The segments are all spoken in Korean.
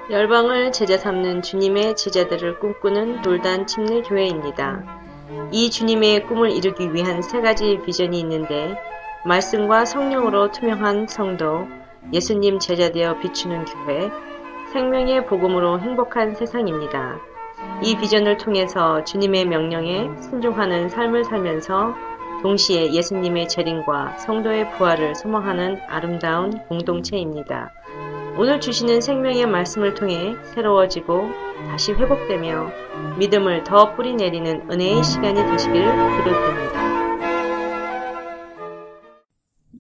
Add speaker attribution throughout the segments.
Speaker 1: 열방을 제자 삼는 주님의 제자들을 꿈꾸는 돌단 침례교회입니다. 이 주님의 꿈을 이루기 위한 세 가지 비전이 있는데, 말씀과 성령으로 투명한 성도, 예수님 제자되어 비추는 교회, 생명의 복음으로 행복한 세상입니다. 이 비전을 통해서 주님의 명령에 순종하는 삶을 살면서 동시에 예수님의 재림과 성도의 부활을 소망하는 아름다운 공동체입니다. 오늘 주시는 생명의 말씀을 통해 새로워지고 다시 회복되며 믿음을 더 뿌리내리는 은혜의 시간이 되시길 기도드립니다.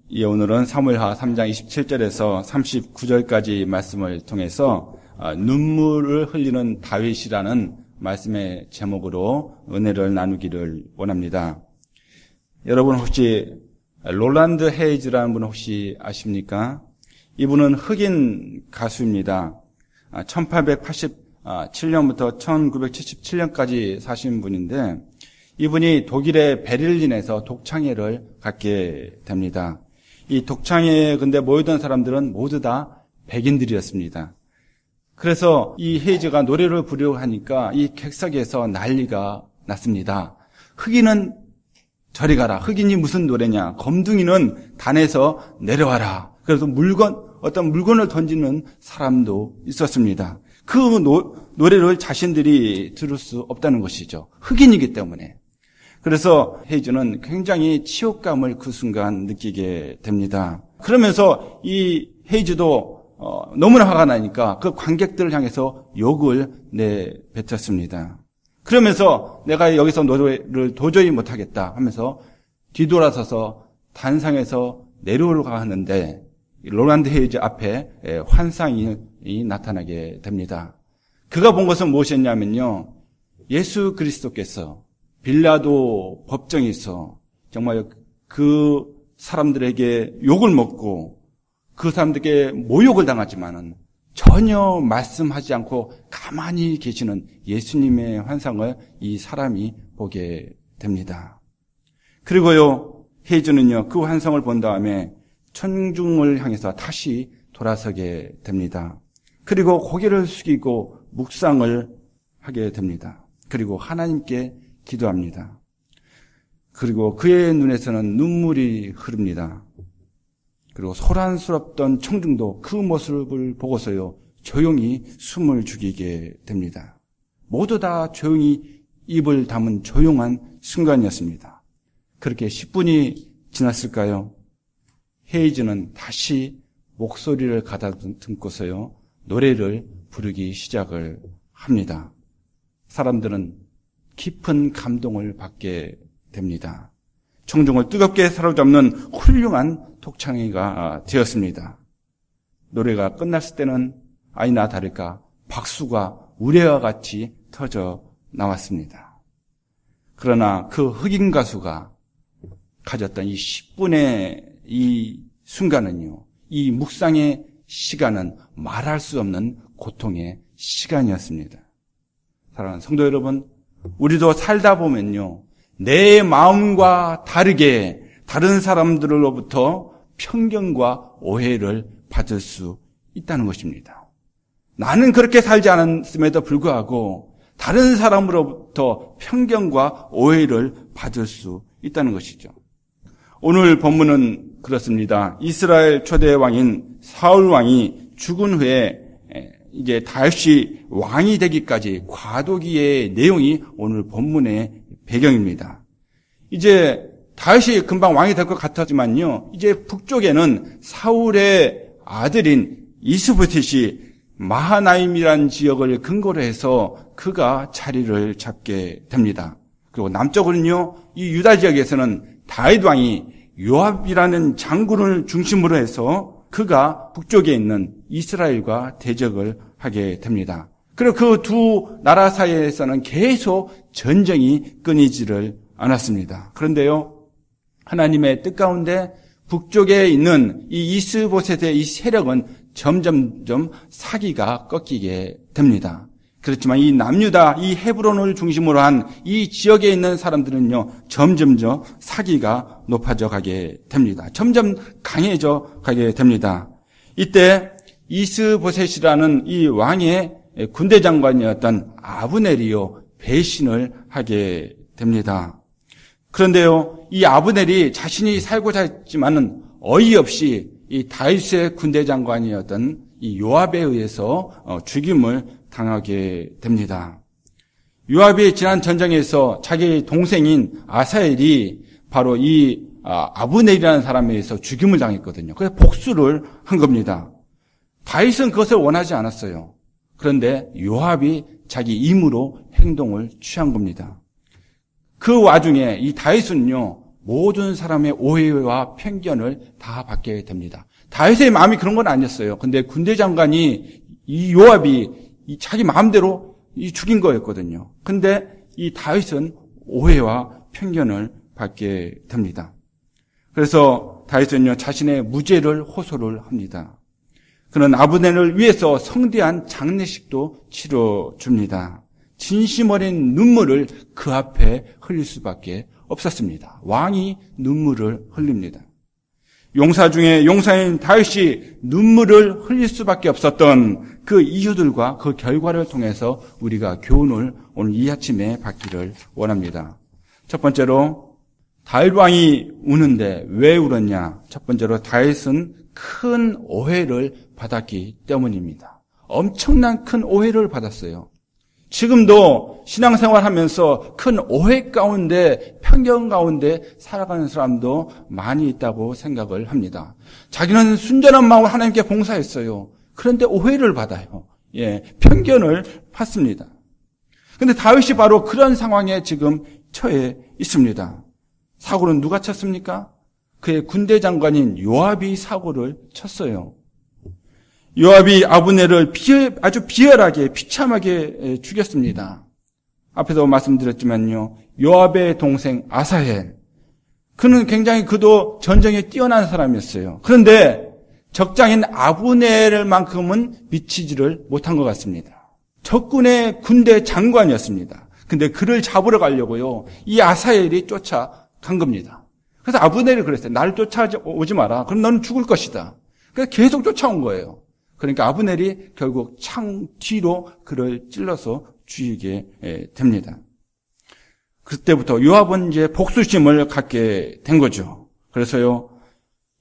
Speaker 2: 예, 오늘은 사무엘하 3장 27절에서 39절까지 말씀을 통해서 눈물을 흘리는 다윗이라는 말씀의 제목으로 은혜를 나누기를 원합니다. 여러분 혹시 롤란드 헤이즈라는 분 혹시 아십니까? 이분은 흑인 가수입니다. 1887년부터 1977년까지 사신 분인데, 이분이 독일의 베를린에서 독창회를 갖게 됩니다. 이 독창회에 근데 모이던 사람들은 모두 다 백인들이었습니다. 그래서 이 헤이즈가 노래를 부르려고 하니까 이 객석에서 난리가 났습니다. 흑인은 저리 가라. 흑인이 무슨 노래냐. 검둥이는 단에서 내려와라. 그래서 어떤 물건을 던지는 사람도 있었습니다. 그 노래를 자신들이 들을 수 없다는 것이죠. 흑인이기 때문에. 그래서 헤이즈는 굉장히 치욕감을 그 순간 느끼게 됩니다. 그러면서 이 헤이즈도 너무나 화가 나니까 그 관객들을 향해서 욕을 내뱉었습니다. 그러면서 내가 여기서 노래를 도저히 못하겠다 하면서 뒤돌아서서 단상에서 내려오려고 하는데 롤란드 헤이즈 앞에 환상이 나타나게 됩니다. 그가 본 것은 무엇이었냐면요, 예수 그리스도께서 빌라도 법정에서 정말 그 사람들에게 욕을 먹고 그 사람들에게 모욕을 당하지만은 전혀 말씀하지 않고 가만히 계시는 예수님의 환상을 이 사람이 보게 됩니다. 그리고요, 헤이즈는요, 그 환상을 본 다음에 천중을 향해서 다시 돌아서게 됩니다. 그리고 고개를 숙이고 묵상을 하게 됩니다. 그리고 하나님께 기도합니다. 그리고 그의 눈에서는 눈물이 흐릅니다. 그리고 소란스럽던 청중도 그 모습을 보고서요, 조용히 숨을 죽이게 됩니다. 모두 다 조용히 입을 다문 조용한 순간이었습니다. 그렇게 10분이 지났을까요? 헤이즈는 다시 목소리를 가다듬고서요, 노래를 부르기 시작을 합니다. 사람들은 깊은 감동을 받게 됩니다. 청중을 뜨겁게 사로잡는 훌륭한 독창회가 되었습니다. 노래가 끝났을 때는 아니나 다를까 박수가 우레와 같이 터져 나왔습니다. 그러나 그 흑인 가수가 가졌던 이 10분의 이 순간은요, 이 묵상의 시간은 말할 수 없는 고통의 시간이었습니다. 사랑하는 성도 여러분, 우리도 살다 보면요, 내 마음과 다르게 다른 사람들로부터 편견과 오해를 받을 수 있다는 것입니다. 나는 그렇게 살지 않았음에도 불구하고 다른 사람으로부터 편견과 오해를 받을 수 있다는 것이죠. 오늘 본문은 그렇습니다. 이스라엘 초대 왕인 사울 왕이 죽은 후에 이제 다윗이 왕이 되기까지 과도기의 내용이 오늘 본문의 배경입니다. 이제 다윗이 금방 왕이 될 것 같았지만요, 이제 북쪽에는 사울의 아들인 이스보셋이 마하나임이라는 지역을 근거로 해서 그가 자리를 잡게 됩니다. 그리고 남쪽으로는요, 이 유다 지역에서는 다윗 왕이 요압이라는 장군을 중심으로 해서 그가 북쪽에 있는 이스라엘과 대적을 하게 됩니다. 그리고 그 두 나라 사이에서는 계속 전쟁이 끊이지를 않았습니다. 그런데요, 하나님의 뜻 가운데 북쪽에 있는 이 이스보셋의 이 세력은 점점점 사기가 꺾이게 됩니다. 그렇지만 이 남유다, 이 헤브론을 중심으로 한 이 지역에 있는 사람들은요, 점점점 사기가 높아져 가게 됩니다. 점점 강해져 가게 됩니다. 이때 이스보셋이라는 이 왕의 군대 장관이었던 아브넬이요 배신을 하게 됩니다. 그런데요, 이 아브넬이 자신이 살고자 했지만은 어이없이 이 다윗의 군대 장관이었던 이 요압에 의해서 죽임을 당하게 됩니다. 요압이 지난 전쟁에서 자기 동생인 아사엘이 바로 이 아브넬이라는 사람에 의해서 죽임을 당했거든요. 그래서 복수를 한 겁니다. 다윗은 그것을 원하지 않았어요. 그런데 요압이 자기 임으로 행동을 취한 겁니다. 그 와중에 이 다윗은요, 모든 사람의 오해와 편견을 다 받게 됩니다. 다윗의 마음이 그런 건 아니었어요. 근데 군대 장관이 이 요압이 자기 마음대로 죽인 거였거든요. 근데 이 다윗은 오해와 편견을 받게 됩니다. 그래서 다윗은요, 자신의 무죄를 호소를 합니다. 그는 아브넬을 위해서 성대한 장례식도 치러줍니다. 진심 어린 눈물을 그 앞에 흘릴 수밖에 없었습니다. 왕이 눈물을 흘립니다. 용사 중에 용사인 다윗이 눈물을 흘릴 수밖에 없었던 그 이유들과 그 결과를 통해서 우리가 교훈을 오늘 이 아침에 받기를 원합니다. 첫 번째로 다윗 왕이 우는데 왜 울었냐? 첫 번째로 다윗은 큰 오해를 받았기 때문입니다. 엄청난 큰 오해를 받았어요. 지금도 신앙생활하면서 큰 오해 가운데, 편견 가운데 살아가는 사람도 많이 있다고 생각을 합니다. 자기는 순전한 마음으로 하나님께 봉사했어요. 그런데 오해를 받아요. 편견을 받습니다. 그런데 다윗이 바로 그런 상황에 지금 처해 있습니다. 사고는 누가 쳤습니까? 그의 군대 장관인 요압이 사고를 쳤어요. 요압이 아브넬을 아주 비열하게 비참하게 죽였습니다. 앞에서 말씀드렸지만요, 요압의 동생 아사헬, 그는 굉장히 그도 전쟁에 뛰어난 사람이었어요. 그런데 적장인 아브넬만큼은 미치지를 못한 것 같습니다. 적군의 군대 장관이었습니다. 근데 그를 잡으러 가려고요, 이 아사헬이 쫓아간 겁니다. 그래서 아브넬이 그랬어요. 나를 쫓아오지 마라. 그럼 너는 죽을 것이다. 그래서 계속 쫓아온 거예요. 그러니까 아브넬이 결국 창 뒤로 그를 찔러서 죽이게 됩니다. 그때부터 요압은 이제 복수심을 갖게 된 거죠. 그래서요,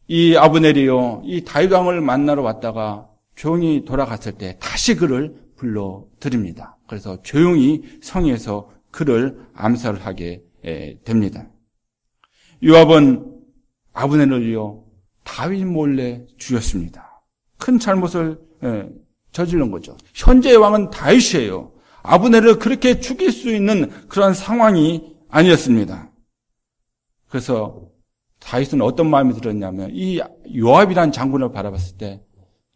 Speaker 2: 이 아브넬이요, 이 다윗 왕을 만나러 왔다가 조용히 돌아갔을 때 다시 그를 불러드립니다. 그래서 조용히 성에서 그를 암살을 하게 됩니다. 요압은 아브넬을요, 다윗 몰래 죽였습니다. 큰 잘못을 저지른 거죠. 현재의 왕은 다윗이에요. 아브넬을 그렇게 죽일 수 있는 그런 상황이 아니었습니다. 그래서 다윗은 어떤 마음이 들었냐면 이 요압이라는 장군을 바라봤을 때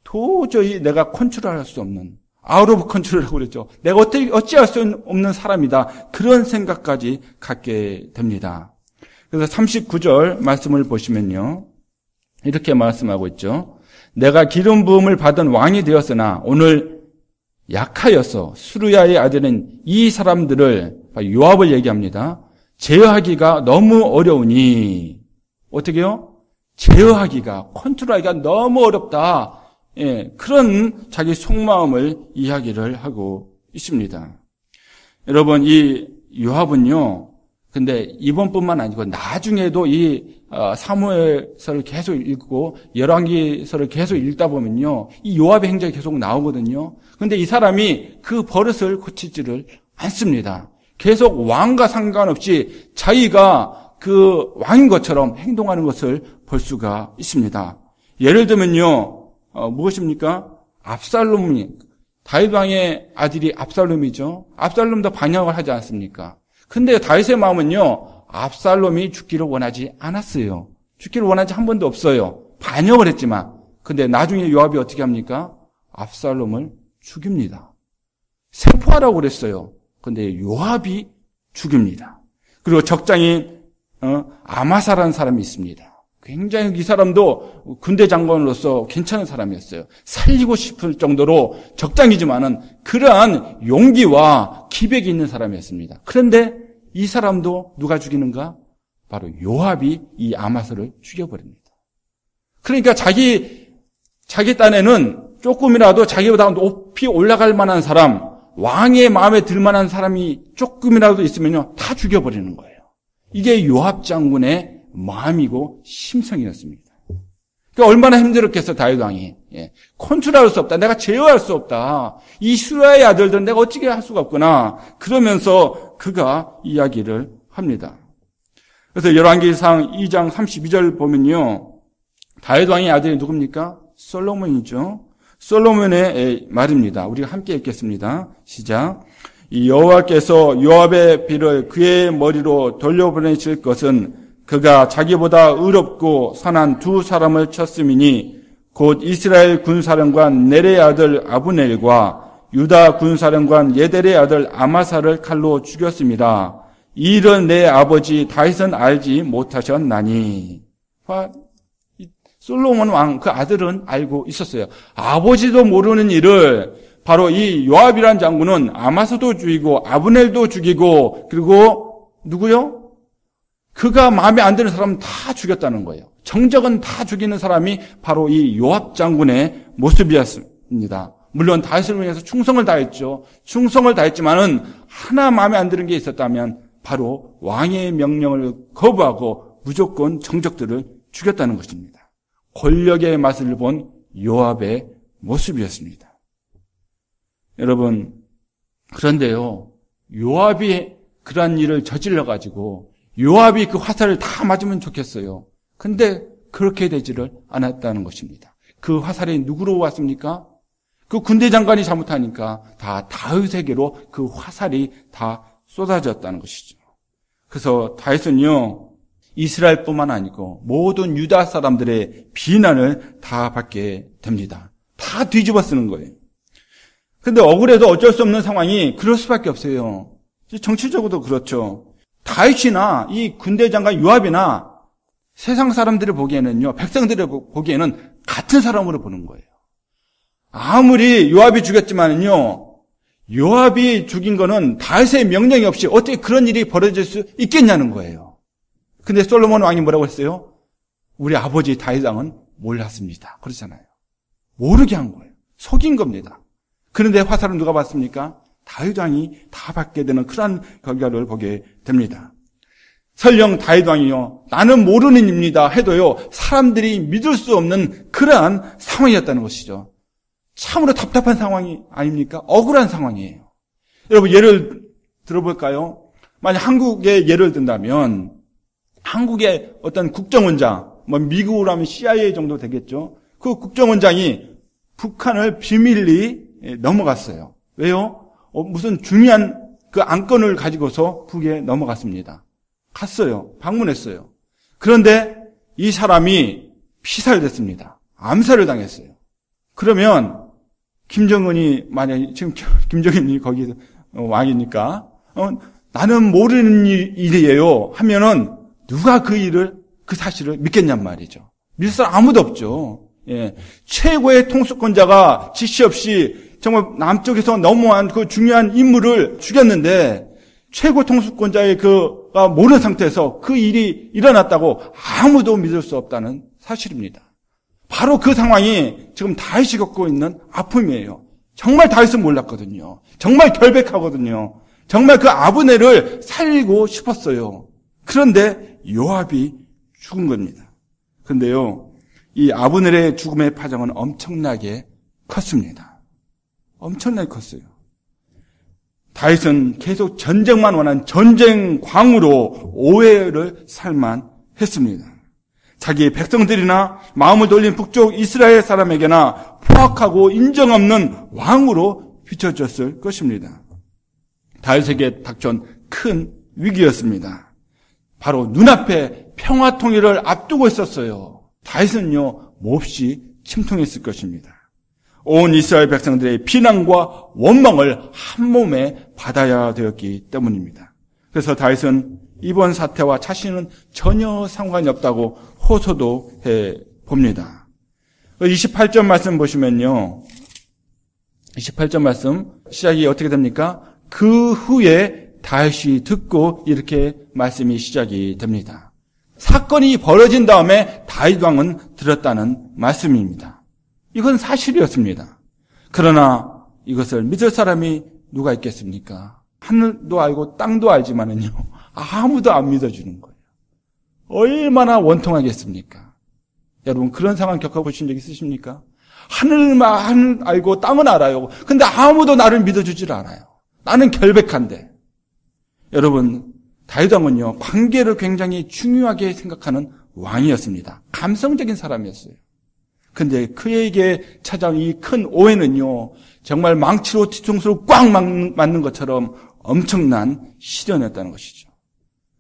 Speaker 2: 도저히 내가 컨트롤할 수 없는, 아웃 오브 컨트롤이라고 그랬죠. 내가 어찌할 수 없는 사람이다. 그런 생각까지 갖게 됩니다. 그래서 39절 말씀을 보시면요, 이렇게 말씀하고 있죠. 내가 기름 부음을 받은 왕이 되었으나 오늘 약하여서 수르야의 아들은 이 사람들을, 요압을 얘기합니다, 제어하기가 너무 어려우니, 어떻게요? 제어하기가, 컨트롤하기가 너무 어렵다. 그런 자기 속마음을 이야기를 하고 있습니다. 여러분, 이 요압은요, 근데 이번뿐만 아니고 나중에도 이 사무엘서를 계속 읽고 열왕기서를 계속 읽다 보면요, 이 요압의 행적이 계속 나오거든요. 근데 이 사람이 그 버릇을 고치지를 않습니다. 계속 왕과 상관없이 자기가 그 왕인 것처럼 행동하는 것을 볼 수가 있습니다. 예를 들면요, 무엇입니까? 압살롬이, 다윗 왕의 아들이 압살롬이죠. 압살롬도 반역을 하지 않습니까? 근데 다윗의 마음은요, 압살롬이 죽기를 원하지 않았어요. 죽기를 원하지 한 번도 없어요. 반역을 했지만. 근데 나중에 요압이 어떻게 합니까? 압살롬을 죽입니다. 생포하라고 그랬어요. 근데 요압이 죽입니다. 그리고 적장인 아마사라는 사람이 있습니다. 굉장히 이 사람도 군대 장관으로서 괜찮은 사람이었어요. 살리고 싶을 정도로 적장이지만은 그러한 용기와 기백이 있는 사람이었습니다. 그런데 이 사람도 누가 죽이는가? 바로 요압이 이 아마사를 죽여버립니다. 그러니까 자기 딴에는 조금이라도 자기보다 높이 올라갈 만한 사람, 왕의 마음에 들 만한 사람이 조금이라도 있으면요, 다 죽여버리는 거예요. 이게 요압 장군의 마음이고 심성이었습니다. 그러니까 얼마나 힘들었겠어, 다윗 왕이. 컨트롤할 수 없다. 내가 제어할 수 없다. 이 수라의 아들들은 내가 어찌게 할 수가 없구나. 그러면서 그가 이야기를 합니다. 그래서 열왕기상 2장 32절 보면요, 다윗 왕의 아들이 누굽니까? 솔로몬이죠. 솔로몬의 말입니다. 우리가 함께 읽겠습니다. 시작. 이 여호와께서 요압의 비를 그의 머리로 돌려보내실 것은 그가 자기보다 의롭고 선한 두 사람을 쳤음이니 곧 이스라엘 군사령관 넬의 아들 아브넬과 유다 군사령관 예델의 아들 아마사를 칼로 죽였습니다. 이 일은 내 아버지 다윗은 알지 못하셨나니. 솔로몬 왕 그 아들은 알고 있었어요. 아버지도 모르는 일을 바로 이 요압이란 장군은 아마사도 죽이고 아브넬도 죽이고 그리고 누구요? 그가 마음에 안 드는 사람은 다 죽였다는 거예요. 정적은 다 죽이는 사람이 바로 이 요압 장군의 모습이었습니다. 물론 다윗을 위해서 충성을 다했죠. 충성을 다했지만은 하나 마음에 안 드는 게 있었다면 바로 왕의 명령을 거부하고 무조건 정적들을 죽였다는 것입니다. 권력의 맛을 본 요압의 모습이었습니다. 여러분, 그런데요, 요압이 그러한 일을 저질러가지고 요압이 그 화살을 다 맞으면 좋겠어요. 근데 그렇게 되지를 않았다는 것입니다. 그 화살이 누구로 왔습니까? 그 군대 장관이 잘못하니까 다 다윗에게로 그 화살이 다 쏟아졌다는 것이죠. 그래서 다윗은요, 이스라엘뿐만 아니고 모든 유다 사람들의 비난을 다 받게 됩니다. 다 뒤집어 쓰는 거예요. 근데 억울해도 어쩔 수 없는 상황이 그럴 수밖에 없어요. 정치적으로도 그렇죠. 다윗이나 이 군대 장관 요압이나 세상 사람들이 보기에는요, 백성들이 보기에는 같은 사람으로 보는 거예요. 아무리 요압이 죽였지만은요, 요압이 죽인 거는 다윗의 명령이 없이 어떻게 그런 일이 벌어질 수 있겠냐는 거예요. 근데 솔로몬 왕이 뭐라고 했어요? 우리 아버지 다윗 왕은 몰랐습니다. 그러잖아요. 모르게 한 거예요. 속인 겁니다. 그런데 화살은 누가 받습니까? 다윗 왕이 다 받게 되는 그러한 결과를 보게 됩니다. 설령 다윗 왕이요, 나는 모르는 일입니다 해도요, 사람들이 믿을 수 없는 그러한 상황이었다는 것이죠. 참으로 답답한 상황이 아닙니까? 억울한 상황이에요. 여러분, 예를 들어볼까요? 만약 한국의 예를 든다면 한국의 어떤 국정원장, 미국으로 하면 CIA 정도 되겠죠. 그 국정원장이 북한을 비밀리 넘어갔어요. 왜요? 무슨 중요한 그 안건을 가지고서 북에 넘어갔습니다. 갔어요. 방문했어요. 그런데 이 사람이 피살됐습니다. 암살을 당했어요. 그러면 김정은이 만약에 지금 김정은이 거기 왕이니까 나는 모르는 일이에요 하면은 누가 그 사실을 믿겠냔 말이죠. 믿을 사람 아무도 없죠. 예. 최고의 통수권자가 지시 없이 정말 남쪽에서 넘어온 그 중요한 인물을 죽였는데 최고 통수권자의 그가 모르는 상태에서 그 일이 일어났다고 아무도 믿을 수 없다는 사실입니다. 바로 그 상황이 지금 다윗이 겪고 있는 아픔이에요. 정말 다윗은 몰랐거든요. 정말 결백하거든요. 정말 그 아브넬을 살리고 싶었어요. 그런데 요압이 죽은 겁니다. 그런데요, 이 아브넬의 죽음의 파장은 엄청나게 컸습니다. 엄청나게 컸어요. 다윗은 계속 전쟁만 원한 전쟁광으로 오해를 살만했습니다. 자기의 백성들이나 마음을 돌린 북쪽 이스라엘 사람에게나 포악하고 인정 없는 왕으로 비춰졌을 것입니다. 다윗에게 닥쳐온 큰 위기였습니다. 바로 눈앞에 평화 통일을 앞두고 있었어요. 다윗은요, 몹시 침통했을 것입니다. 온 이스라엘 백성들의 비난과 원망을 한 몸에 받아야 되었기 때문입니다. 그래서 다윗은 이번 사태와 자신은 전혀 상관이 없다고 호소도 해봅니다. 28절 말씀 보시면요, 28절 말씀 시작이 어떻게 됩니까? 그 후에 다윗이 듣고 이렇게 말씀이 시작이 됩니다. 사건이 벌어진 다음에 다윗 왕은 들었다는 말씀입니다. 이건 사실이었습니다. 그러나 이것을 믿을 사람이 누가 있겠습니까? 하늘도 알고 땅도 알지만은요, 아무도 안 믿어주는 거예요. 얼마나 원통하겠습니까? 여러분, 그런 상황 겪어보신 적 있으십니까? 하늘만 알고 땅은 알아요. 근데 아무도 나를 믿어주질 않아요. 나는 결백한데. 여러분, 다윗 왕은요, 관계를 굉장히 중요하게 생각하는 왕이었습니다. 감성적인 사람이었어요. 근데 그에게 찾아온 이 큰 오해는요, 정말 망치로 뒤통수를 꽉 맞는 것처럼 엄청난 시련이었다는 것이죠.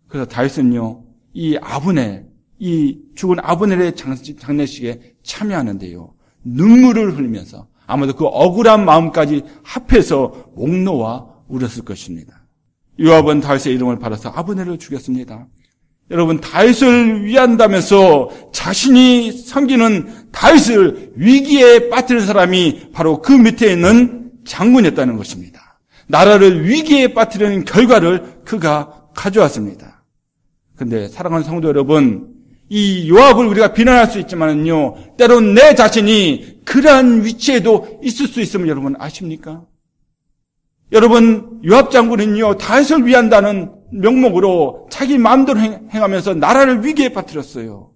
Speaker 2: 그래서 다윗은요, 이 죽은 아브넬의 장례식에 참여하는데요, 눈물을 흘리면서 아마도 그 억울한 마음까지 합해서 목 놓아 울었을 것입니다. 요압은 다윗의 이름을 팔아서 아브넬을 죽였습니다. 여러분, 다윗을 위한다면서 자신이 섬기는 다윗을 위기에 빠뜨린 사람이 바로 그 밑에 있는 장군이었다는 것입니다. 나라를 위기에 빠뜨리는 결과를 그가 가져왔습니다. 근데 사랑하는 성도 여러분, 이 요압을 우리가 비난할 수 있지만은요, 때론 내 자신이 그러한 위치에도 있을 수 있음을 여러분 아십니까? 여러분, 요압 장군은요, 다윗을 위한다는 명목으로 자기 마음대로 행하면서 나라를 위기에 빠뜨렸어요.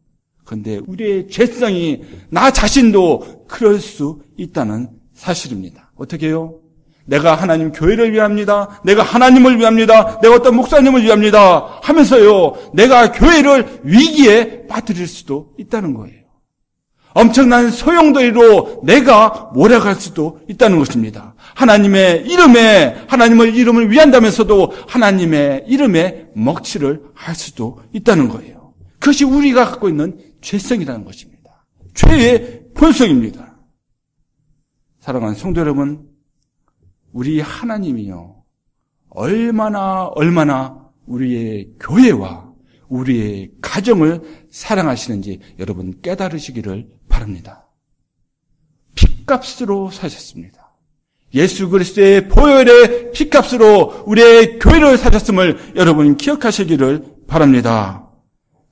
Speaker 2: 그런데 우리의 죄성이 나 자신도 그럴 수 있다는 사실입니다. 어떻게 해요? 내가 하나님 교회를 위합니다. 내가 하나님을 위합니다. 내가 어떤 목사님을 위합니다. 하면서요, 내가 교회를 위기에 빠뜨릴 수도 있다는 거예요. 엄청난 소용돌이로 내가 몰아갈 수도 있다는 것입니다. 하나님의 이름을 위한다면서도 하나님의 이름에 먹칠을 할 수도 있다는 거예요. 그것이 우리가 갖고 있는 죄성이라는 것입니다. 죄의 본성입니다. 사랑하는 성도 여러분, 우리 하나님이요, 얼마나 우리의 교회와 우리의 가정을 사랑하시는지 여러분 깨달으시기를 바랍니다. 핏값으로 사셨습니다. 예수 그리스도의 보혈의 핏값으로 우리의 교회를 사셨음을 여러분 기억하시기를 바랍니다.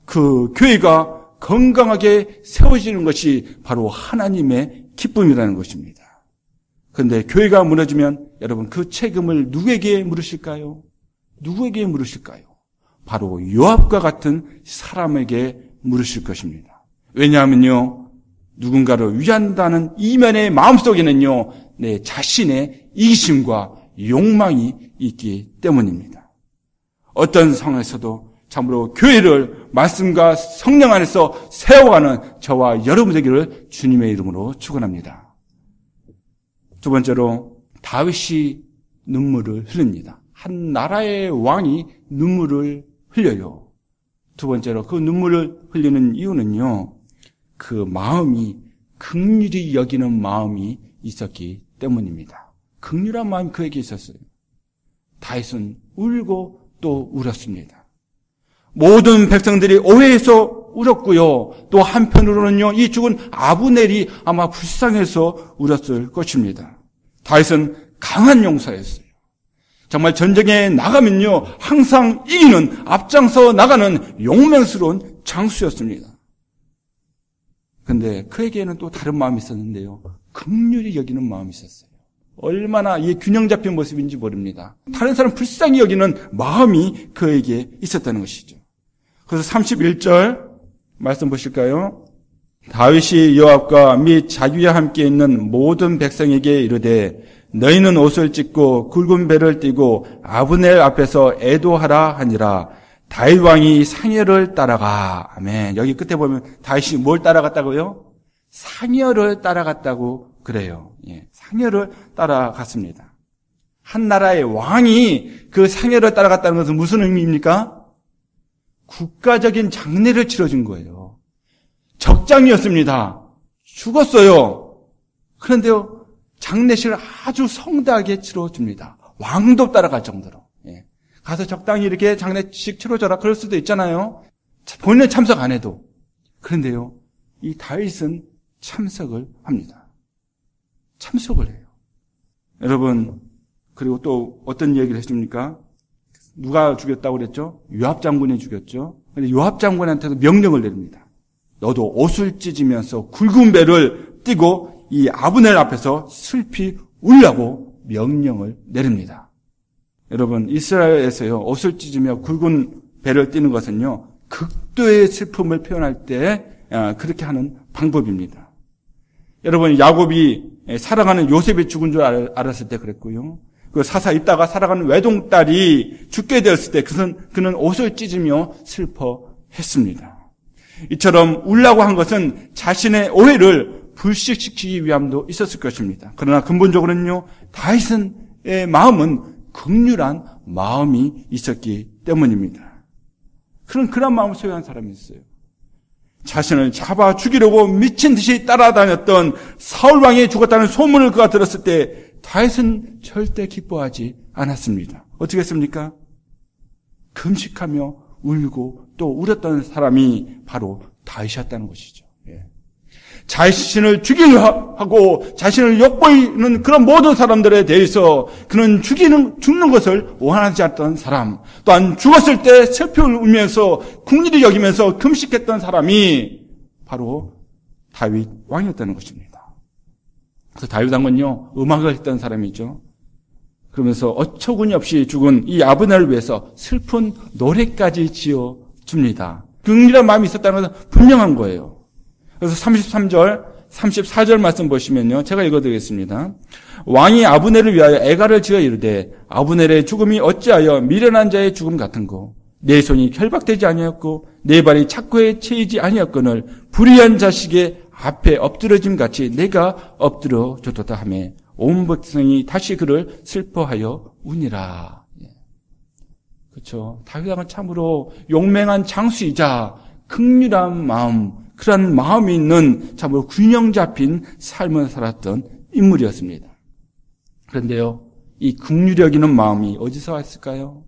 Speaker 2: 그 교회가 건강하게 세워지는 것이 바로 하나님의 기쁨이라는 것입니다. 그런데 교회가 무너지면 여러분 그 책임을 누구에게 물으실까요? 누구에게 물으실까요? 바로 요압과 같은 사람에게 물으실 것입니다. 왜냐하면요, 누군가를 위한다는 이면의 마음속에는요, 내 자신의 이기심과 욕망이 있기 때문입니다. 어떤 상황에서도 참으로 교회를 말씀과 성령 안에서 세워가는 저와 여러분 되기를 주님의 이름으로 축원합니다. 두 번째로 다윗이 눈물을 흘립니다. 한 나라의 왕이 눈물을 흘려요. 두 번째로 그 눈물을 흘리는 이유는요, 그 마음이 긍휼히 여기는 마음이 있었기 때문입니다. 긍휼한 마음이 그에게 있었어요. 다윗은 울고 또 울었습니다. 모든 백성들이 오해해서 울었고요. 또 한편으로는요, 이 죽은 아브넬이 아마 불쌍해서 울었을 것입니다. 다윗은 강한 용사였어요. 정말 전쟁에 나가면요, 항상 이기는, 앞장서 나가는 용맹스러운 장수였습니다. 근데 그에게는 또 다른 마음이 있었는데요, 긍휼히 여기는 마음이 있었어요. 얼마나 이 균형 잡힌 모습인지 모릅니다. 다른 사람 불쌍히 여기는 마음이 그에게 있었다는 것이죠. 그래서 31절 말씀 보실까요? 다윗이 요압과 및 자기와 함께 있는 모든 백성에게 이르되 너희는 옷을 찢고 굵은 배를 띠고 아브넬 앞에서 애도하라 하니라. 다윗 왕이 상여를 따라가. 아멘. 여기 끝에 보면 다윗이 뭘 따라갔다고요? 상여를 따라갔다고 그래요. 예, 상여를 따라갔습니다. 한 나라의 왕이 그 상여를 따라갔다는 것은 무슨 의미입니까? 국가적인 장례를 치러준 거예요. 적장이었습니다. 죽었어요. 그런데요, 장례식을 아주 성대하게 치러줍니다. 왕도 따라갈 정도로. 예. 가서 적당히 이렇게 장례식 치러줘라 그럴 수도 있잖아요. 본인은 참석 안 해도. 그런데요, 이 다윗은 참석을 합니다. 참석을 해요. 여러분, 그리고 또 어떤 얘기를 해줍니까? 누가 죽였다고 그랬죠? 요압 장군이 죽였죠. 근데 요압 장군한테도 명령을 내립니다. 너도 옷을 찢으면서 굵은 배를 띠고 이 아브넬 앞에서 슬피 울라고 명령을 내립니다. 여러분, 이스라엘에서요, 옷을 찢으며 굵은 배를 띠는 것은요, 극도의 슬픔을 표현할 때 그렇게 하는 방법입니다. 여러분, 야곱이 사랑하는 요셉이 죽은 줄 알았을 때 그랬고요. 그 사사 있다가 살아가는 외동딸이 죽게 되었을 때 그는 옷을 찢으며 슬퍼했습니다. 이처럼 울라고 한 것은 자신의 오해를 불식시키기 위함도 있었을 것입니다. 그러나 근본적으로는요, 다윗의 마음은 긍휼한 마음이 있었기 때문입니다. 그런 마음을 소유한 사람이 있어요. 자신을 잡아 죽이려고 미친 듯이 따라다녔던 사울 왕이 죽었다는 소문을 그가 들었을 때 다윗은 절대 기뻐하지 않았습니다. 어떻게 했습니까? 금식하며 울고 또 울었던 사람이 바로 다윗이었다는 것이죠. 자신을 죽이려 하고 자신을 엿보이는 그런 모든 사람들에 대해서 그는 죽는 것을 원하지 않던 사람, 또한 죽었을 때 슬피 울면서 국리를 여기면서 금식했던 사람이 바로 다윗 왕이었다는 것입니다. 그래서 다윗 왕은요, 음악을 했던 사람이죠. 그러면서 어처구니 없이 죽은 이 아브넬을 위해서 슬픈 노래까지 지어줍니다. 긍휼한 마음이 있었다는 것은 분명한 거예요. 그래서 33절, 34절 말씀 보시면요. 제가 읽어드리겠습니다. 왕이 아브넬을 위하여 애가를 지어 이르되 아브넬의 죽음이 어찌하여 미련한 자의 죽음 같은고 내 손이 결박되지 아니었고 내 발이 착고에 채이지 아니었거늘 불의한 자식의 앞에 엎드러짐 같이 내가 엎드려 줬도다 하며 온 백성이 다시 그를 슬퍼하여 우니라. 그렇죠. 다윗 왕은 참으로 용맹한 장수이자 긍휼한 마음, 그런 마음이 있는 참으로 균형 잡힌 삶을 살았던 인물이었습니다. 그런데요, 이 긍휼히 여기는 마음이 어디서 왔을까요?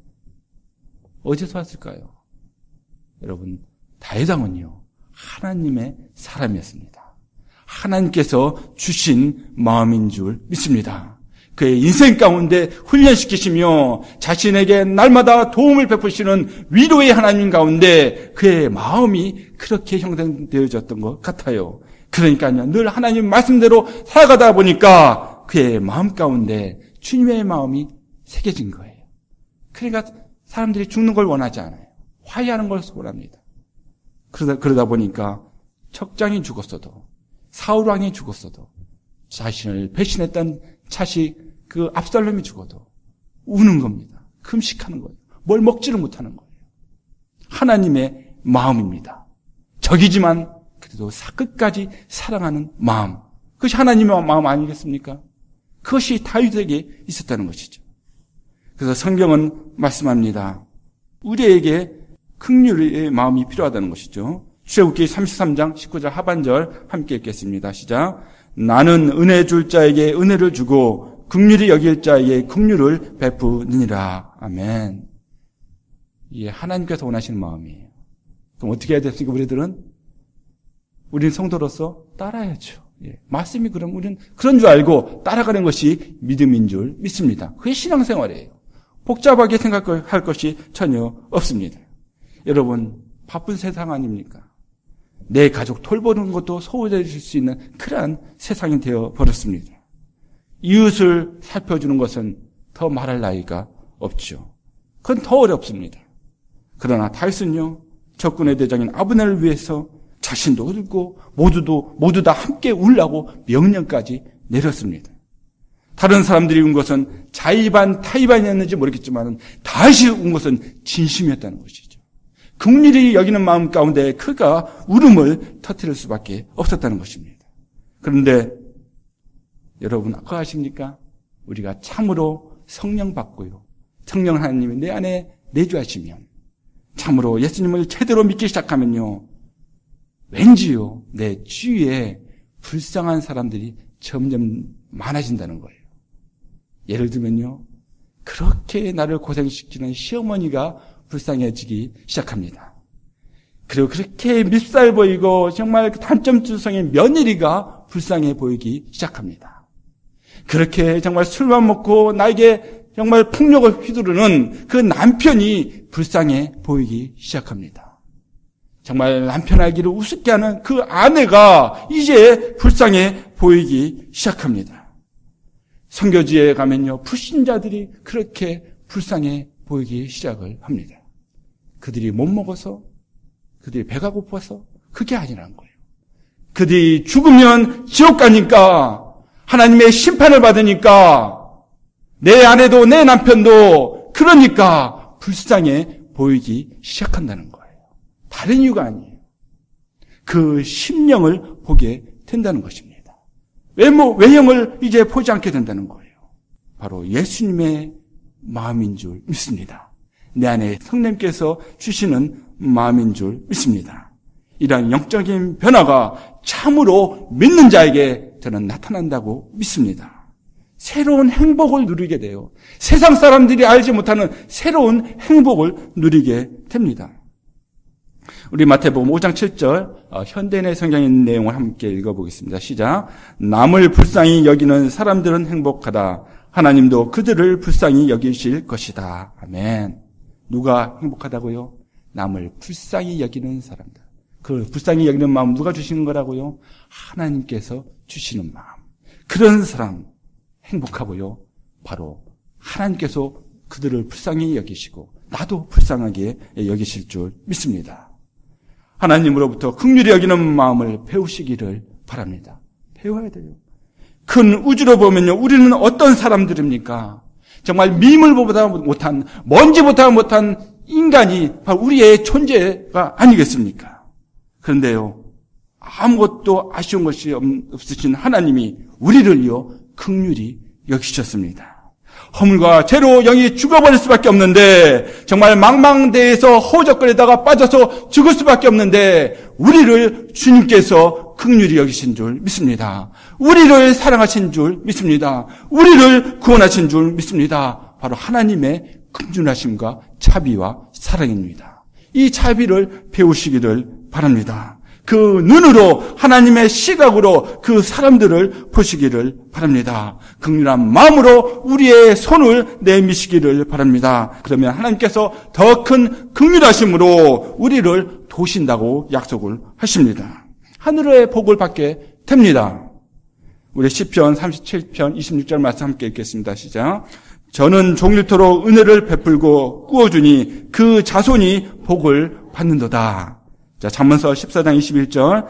Speaker 2: 어디서 왔을까요? 여러분, 다윗 왕은요, 하나님의 사람이었습니다. 하나님께서 주신 마음인 줄 믿습니다. 그의 인생 가운데 훈련시키시며 자신에게 날마다 도움을 베푸시는 위로의 하나님 가운데 그의 마음이 그렇게 형성되어졌던 것 같아요. 그러니까요, 늘 하나님 말씀대로 살아가다 보니까 그의 마음 가운데 주님의 마음이 새겨진 거예요. 그러니까 사람들이 죽는 걸 원하지 않아요. 화해하는 걸 원합니다. 그러다 보니까 척장이 죽었어도, 사울 왕이 죽었어도, 자신을 배신했던 자식 그 압살롬이 죽어도 우는 겁니다. 금식하는 거예요. 뭘 먹지를 못하는 거예요. 하나님의 마음입니다. 적이지만 그래도 끝까지 사랑하는 마음. 그것이 하나님의 마음 아니겠습니까? 그것이 다윗에게 있었다는 것이죠. 그래서 성경은 말씀합니다. 우리에게 긍휼의 마음이 필요하다는 것이죠. 출애굽기 33장 19절 하반절 함께 읽겠습니다. 시작. 나는 은혜 줄 자에게 은혜를 주고 긍휼히 여길 자에게 긍휼을 베푸느니라. 아멘. 이게 하나님께서 원하시는 마음이에요. 그럼 어떻게 해야 됩니까? 우리는 성도로서 따라야죠. 말씀이 그럼 우리는 그런 줄 알고 따라가는 것이 믿음인 줄 믿습니다. 그게 신앙생활이에요. 복잡하게 생각할 것이 전혀 없습니다. 여러분, 바쁜 세상 아닙니까? 내 가족 돌보는 것도 소홀해질 수 있는 그러한 세상이 되어버렸습니다. 이웃을 살펴주는 것은 더 말할 나위가 없죠. 그건 더 어렵습니다. 그러나 다윗은요, 적군의 대장인 아브넬을 위해서 자신도 울고 모두 다 함께 울라고 명령까지 내렸습니다. 다른 사람들이 운 것은 자의반 타의반이었는지 모르겠지만 다윗이 운 것은 진심이었다는 것이죠. 긍휼히 여기는 마음 가운데 그가 울음을 터뜨릴 수밖에 없었다는 것입니다. 그런데 여러분 그거 아십니까? 우리가 참으로 성령 받고요, 성령 하나님이 내 안에 내주하시면, 참으로 예수님을 제대로 믿기 시작하면요, 왠지요 내 주위에 불쌍한 사람들이 점점 많아진다는 거예요. 예를 들면요, 그렇게 나를 고생시키는 시어머니가 불쌍해지기 시작합니다. 그리고 그렇게 밉살 보이고 정말 단점투성인 며느리가 불쌍해 보이기 시작합니다. 그렇게 정말 술만 먹고 나에게 정말 폭력을 휘두르는 그 남편이 불쌍해 보이기 시작합니다. 정말 남편 알기를 우습게 하는 그 아내가 이제 불쌍해 보이기 시작합니다. 선교지에 가면요, 불신자들이 그렇게 불쌍해 보이기 시작을 합니다. 그들이 못 먹어서, 그들이 배가 고파서 그게 아니란 거예요. 그들이 죽으면 지옥 가니까, 하나님의 심판을 받으니까, 내 아내도 내 남편도 그러니까 불쌍해 보이기 시작한다는 거예요. 다른 이유가 아니에요. 그 심령을 보게 된다는 것입니다. 외형을 이제 보지 않게 된다는 거예요. 바로 예수님의 마음인 줄 믿습니다. 내 안에 성령께서 주시는 마음인 줄 믿습니다. 이러한 영적인 변화가 참으로 믿는 자에게 저는 나타난다고 믿습니다. 새로운 행복을 누리게 돼요. 세상 사람들이 알지 못하는 새로운 행복을 누리게 됩니다. 우리 마태복음 5장 7절 현대인의 성경에 있는 내용을 함께 읽어보겠습니다. 시작. 남을 불쌍히 여기는 사람들은 행복하다. 하나님도 그들을 불쌍히 여기실 것이다. 아멘. 누가 행복하다고요? 남을 불쌍히 여기는 사람들. 그 불쌍히 여기는 마음 누가 주시는 거라고요? 하나님께서 주시는 마음. 그런 사람 행복하고요. 바로 하나님께서 그들을 불쌍히 여기시고 나도 불쌍하게 여기실 줄 믿습니다. 하나님으로부터 긍휼히 여기는 마음을 배우시기를 바랍니다. 배워야 돼요. 큰 우주로 보면요, 우리는 어떤 사람들입니까? 정말 미물보다 못한, 먼지보다 못한 인간이 바로 우리의 존재가 아니겠습니까? 그런데요, 아무것도 아쉬운 것이 없으신 하나님이 우리를요, 긍휼히 여기셨습니다. 허물과 죄로 영이 죽어버릴 수밖에 없는데, 정말 망망대해서 허우적거리다가 빠져서 죽을 수밖에 없는데, 우리를 주님께서 긍휼히 여기신 줄 믿습니다. 우리를 사랑하신 줄 믿습니다. 우리를 구원하신 줄 믿습니다. 바로 하나님의 긍휼하심과 자비와 사랑입니다. 이 자비를 배우시기를 바랍니다. 그 눈으로, 하나님의 시각으로 그 사람들을 보시기를 바랍니다. 긍휼한 마음으로 우리의 손을 내미시기를 바랍니다. 그러면 하나님께서 더 큰 긍휼하심으로 우리를 도우신다고 약속을 하십니다. 하늘의 복을 받게 됩니다. 우리 시편 37편 26절 말씀 함께 읽겠습니다. 시작. 저는 종일토록 은혜를 베풀고 꾸어주니 그 자손이 복을 받는도다. 자, 잠언서 14장 21절.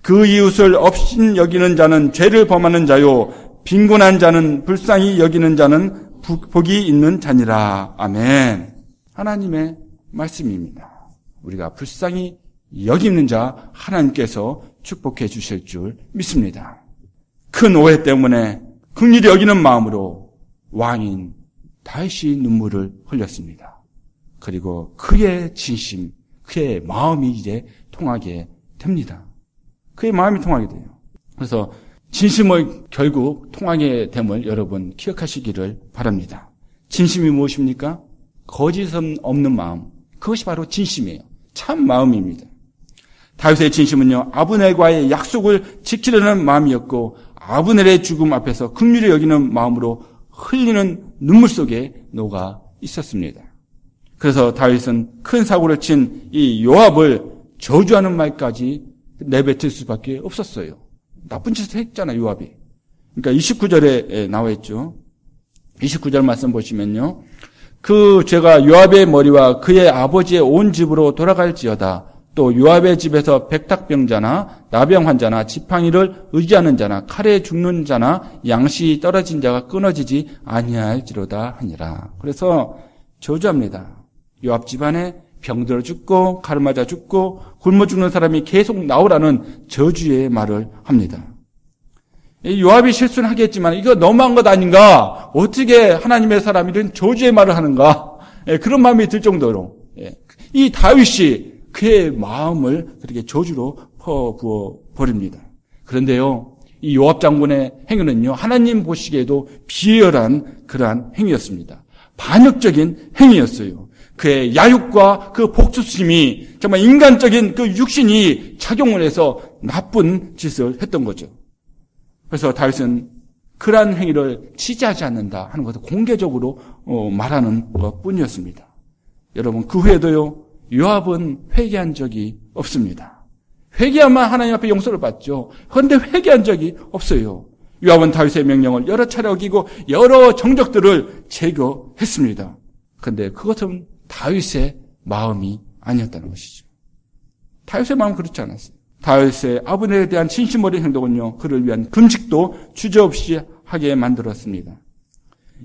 Speaker 2: 그 이웃을 업신 여기는 자는 죄를 범하는 자요, 빈곤한 자는 불쌍히 여기는 자는 복이 있는 자니라. 아멘. 하나님의 말씀입니다. 우리가 불쌍히 여기는 자 하나님께서 축복해 주실 줄 믿습니다. 큰 오해 때문에 긍휼히 여기는 마음으로 왕인 다윗이 눈물을 흘렸습니다. 그리고 그의 진심, 그의 마음이 이제 통하게 됩니다. 그의 마음이 통하게 돼요. 그래서 진심을 결국 통하게 됨을 여러분 기억하시기를 바랍니다. 진심이 무엇입니까? 거짓은 없는 마음. 그것이 바로 진심이에요. 참 마음입니다. 다윗의 진심은요, 아브넬과의 약속을 지키려는 마음이었고, 아브넬의 죽음 앞에서 긍휼히 여기는 마음으로 흘리는 눈물 속에 녹아 있었습니다. 그래서 다윗은 큰 사고를 친 이 요압을 저주하는 말까지 내뱉을 수밖에 없었어요. 나쁜 짓을 했잖아요, 요압이. 그러니까 29절에 나와 있죠. 29절 말씀 보시면요. 그 죄가 요압의 머리와 그의 아버지의 온 집으로 돌아갈지어다. 또 요압의 집에서 백탁병자나 나병 환자나 지팡이를 의지하는 자나 칼에 죽는 자나 양식이 떨어진 자가 끊어지지 아니할지로다 하니라. 그래서 저주합니다. 요압 집안에 병들어 죽고 가르 맞아 죽고 굶어 죽는 사람이 계속 나오라는 저주의 말을 합니다. 요압이 실수는 하겠지만 이거 너무한 것 아닌가? 어떻게 하나님의 사람이 이런 저주의 말을 하는가? 그런 마음이 들 정도로 이 다윗이 그의 마음을 그렇게 저주로 퍼부어 버립니다. 그런데요, 이 요압 장군의 행위는요, 하나님 보시기에도 비열한 그러한 행위였습니다. 반역적인 행위였어요. 그의 야욕과 그 복수심이 정말 인간적인 그 육신이 작용을 해서 나쁜 짓을 했던 거죠. 그래서 다윗은 그러한 행위를 지지하지 않는다 하는 것을 공개적으로 말하는 것 뿐이었습니다. 여러분, 그 후에도요, 요압은 회개한 적이 없습니다. 회개하면 하나님 앞에 용서를 받죠. 그런데 회개한 적이 없어요. 요압은 다윗의 명령을 여러 차례 어기고 여러 정적들을 제거했습니다. 그런데 그것은 다윗의 마음이 아니었다는 것이죠. 다윗의 마음은 그렇지 않았어요. 다윗의 아브넬에 대한 진심 어린 행동은요, 그를 위한 금식도 주저없이 하게 만들었습니다.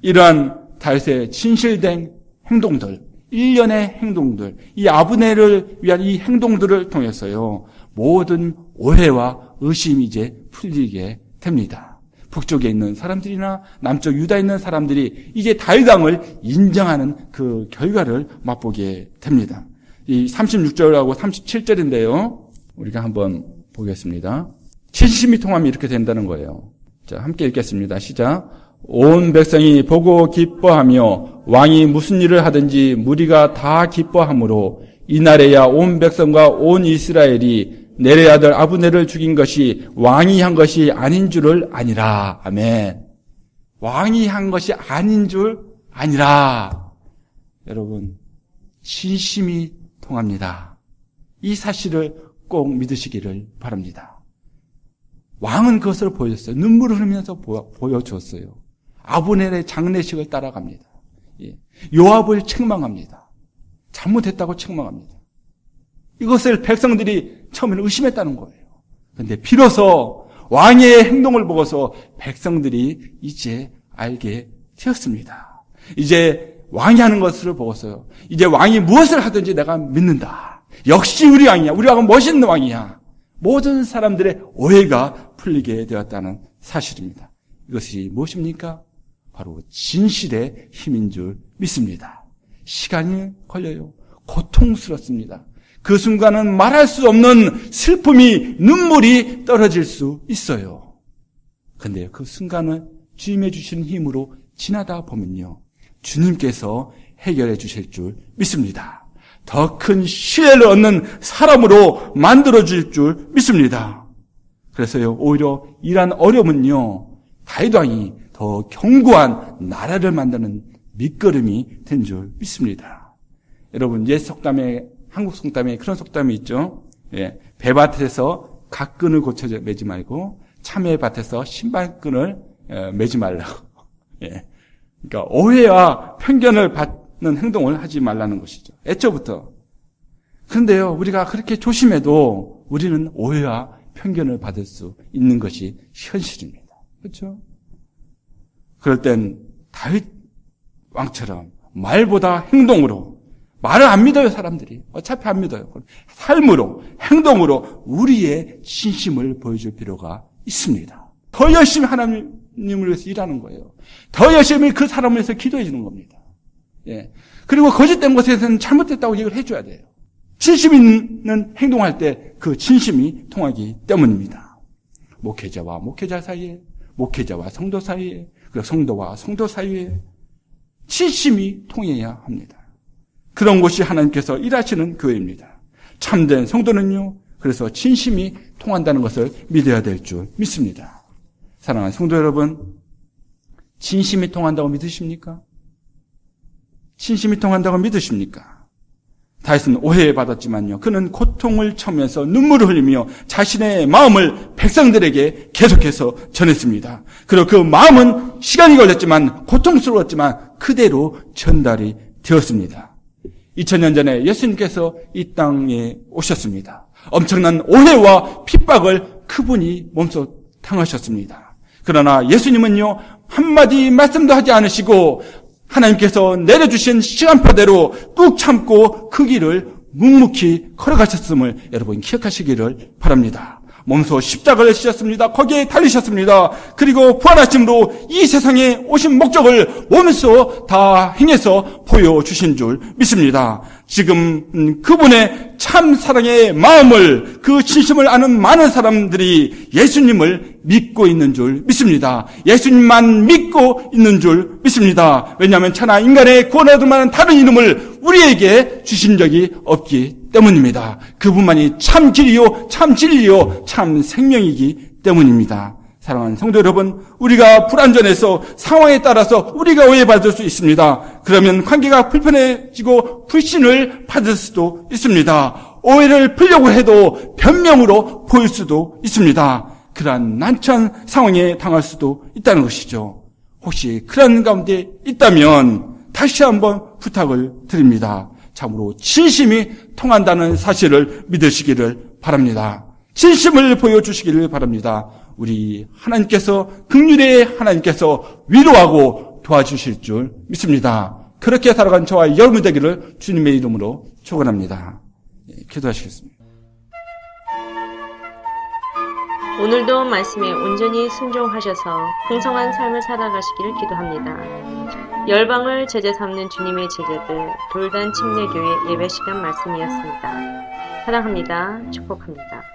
Speaker 2: 이러한 다윗의 진실된 행동들, 일련의 행동들, 이 아브넬을 위한 이 행동들을 통해서요, 모든 오해와 의심이 이제 풀리게 됩니다. 북쪽에 있는 사람들이나 남쪽 유다에 있는 사람들이 이제 다윗 왕을 인정하는 그 결과를 맛보게 됩니다. 이 36절하고 37절인데요. 우리가 한번 보겠습니다. 진심이 통하면 이렇게 된다는 거예요. 자, 함께 읽겠습니다. 시작. 온 백성이 보고 기뻐하며 왕이 무슨 일을 하든지 무리가 다 기뻐하므로 이날에야 온 백성과 온 이스라엘이 넬의 아들 아브넬을 죽인 것이 왕이 한 것이 아닌 줄을 아니라. 아멘. 왕이 한 것이 아닌 줄 아니라. 여러분, 진심이 통합니다. 이 사실을 꼭 믿으시기를 바랍니다. 왕은 그것을 보여줬어요. 눈물을 흘리면서 보여줬어요. 아브넬의 장례식을 따라갑니다. 요압을 책망합니다. 잘못했다고 책망합니다. 이것을 백성들이 처음에는 의심했다는 거예요. 그런데 비로소 왕의 행동을 보고서 백성들이 이제 알게 되었습니다. 이제 왕이 하는 것을 보고서요, 이제 왕이 무엇을 하든지 내가 믿는다. 역시 우리 왕이야. 우리 왕은 멋있는 왕이야. 모든 사람들의 오해가 풀리게 되었다는 사실입니다. 이것이 무엇입니까? 바로 진실의 힘인 줄 믿습니다. 시간이 걸려요. 고통스럽습니다. 그 순간은 말할 수 없는 슬픔이, 눈물이 떨어질 수 있어요. 그런데 그 순간은 주님의 주시는 힘으로 지나다 보면요, 주님께서 해결해 주실 줄 믿습니다. 더 큰 신뢰를 얻는 사람으로 만들어줄 줄 믿습니다. 그래서요, 오히려 이러한 어려움은요, 다윗 왕이 더 견고한 나라를 만드는 밑거름이 된 줄 믿습니다. 여러분, 옛 속담에, 한국 속담에 그런 속담이 있죠. 예, 배밭에서 갓끈을 고쳐 매지 말고 참외밭에서 신발끈을 매지 말라고. 예. 그러니까 오해와 편견을 받는 행동을 하지 말라는 것이죠. 애초부터. 그런데요, 우리가 그렇게 조심해도 우리는 오해와 편견을 받을 수 있는 것이 현실입니다. 그렇죠? 그럴 땐 다윗 왕처럼 말보다 행동으로, 말을 안 믿어요, 사람들이. 어차피 안 믿어요. 삶으로, 행동으로 우리의 진심을 보여줄 필요가 있습니다. 더 열심히 하나님을 위해서 일하는 거예요. 더 열심히 그 사람을 위해서 기도해 주는 겁니다. 예. 그리고 거짓된 것에서는 잘못됐다고 얘기를 해줘야 돼요. 진심 있는 행동할 때 그 진심이 통하기 때문입니다. 목회자와 목회자 사이에, 목회자와 성도 사이에, 그리고 성도와 성도 사이에 진심이 통해야 합니다. 그런 곳이 하나님께서 일하시는 교회입니다. 참된 성도는요, 그래서 진심이 통한다는 것을 믿어야 될 줄 믿습니다. 사랑하는 성도 여러분, 진심이 통한다고 믿으십니까? 진심이 통한다고 믿으십니까? 다윗은 오해받았지만요, 그는 고통을 참으면서 눈물을 흘리며 자신의 마음을 백성들에게 계속해서 전했습니다. 그리고 그 마음은 시간이 걸렸지만, 고통스러웠지만 그대로 전달이 되었습니다. 2000년 전에 예수님께서 이 땅에 오셨습니다. 엄청난 오해와 핍박을 그분이 몸소 당하셨습니다. 그러나 예수님은요, 한마디 말씀도 하지 않으시고 하나님께서 내려주신 시간표대로 꾹 참고 그 길을 묵묵히 걸어가셨음을 여러분 기억하시기를 바랍니다. 몸소 십자가를 지셨습니다. 거기에 달리셨습니다. 그리고 부활하심으로 이 세상에 오신 목적을 몸소 다 행해서 보여주신 줄 믿습니다. 지금 그분의 참 사랑의 마음을, 그 진심을 아는 많은 사람들이 예수님을 믿고 있는 줄 믿습니다. 예수님만 믿고 있는 줄 믿습니다. 왜냐하면 천하 인간의 구원을 얻을 만한 다른 이름을 우리에게 주신 적이 없기 때문입니다. 그분만이 참 길이요, 참 진리요, 참 생명이기 때문입니다. 사랑하는 성도 여러분, 우리가 불완전해서 상황에 따라서 우리가 오해받을 수 있습니다. 그러면 관계가 불편해지고 불신을 받을 수도 있습니다. 오해를 풀려고 해도 변명으로 보일 수도 있습니다. 그러한 난처한 상황에 당할 수도 있다는 것이죠. 혹시 그런 가운데 있다면 다시 한번 부탁을 드립니다. 참으로 진심이 통한다는 사실을 믿으시기를 바랍니다. 진심을 보여주시기를 바랍니다. 우리 하나님께서, 긍휼의 하나님께서 위로하고 도와주실 줄 믿습니다. 그렇게 살아간 저와 여러분 되기를 주님의 이름으로 축원합니다. 기도하시겠습니다.
Speaker 1: 오늘도 말씀에 온전히 순종하셔서 풍성한 삶을 살아가시기를 기도합니다. 열방을 제자 삼는 주님의 제자들 돌단 침례교회 예배 시간 말씀이었습니다. 사랑합니다. 축복합니다.